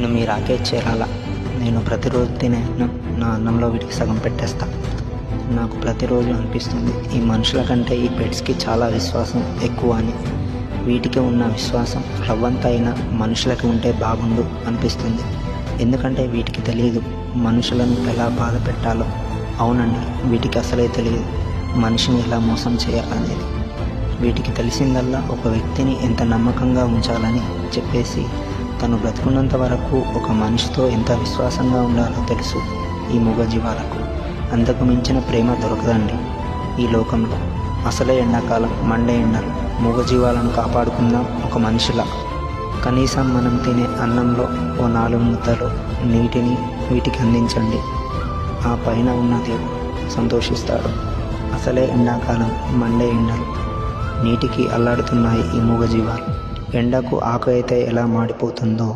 నేను మీ రాకేష్ చేరాల. నేను ప్రతిరోజు తినే నా అన్నంలో వీటికి సగం పెట్టేస్తా. నాకు ప్రతిరోజు అనిపిస్తుంది ఈ మనుషుల కంటే ఈ పెట్స్కి చాలా విశ్వాసం ఎక్కువ అని. వీటికి ఉన్న విశ్వాసం రవ్వంత అయినా మనుషులకి ఉంటే బాగుండు అనిపిస్తుంది. ఎందుకంటే వీటికి తెలియదు మనుషులను ఎలా బాధ పెట్టాలో. అవునండి, వీటికి అసలే తెలియదు మనిషిని ఎలా మోసం చేయాలనేది. వీటికి తెలిసిందల్లా ఒక వ్యక్తిని ఎంత నమ్మకంగా ఉంచాలని చెప్పేసి తను బ్రతుకున్నంత వరకు ఒక మనిషితో ఎంత విశ్వాసంగా ఉండాలో తెలుసు ఈ మూగజీవాలకు. అంతకు మించిన ప్రేమ దొరకదండి ఈ లోకంలో. అసలే ఎండాకాలం, మండే ఎండలు. మూగజీవాలను కాపాడుకుందాం ఒక మనిషిలా. కనీసం మనం తినే అన్నంలో ఓ 4 ముద్దలు నీటిని వీటికి అందించండి. ఆ పైన ఉన్న దేవుడు సంతోషిస్తాడు. అసలే ఎండాకాలం, మండే ఎండలు. నీటికి అల్లాడుతున్నాయి ఈ మూగజీవాలు. ఎండకు ఆకు అయితే ఎలా మాడిపోతుందో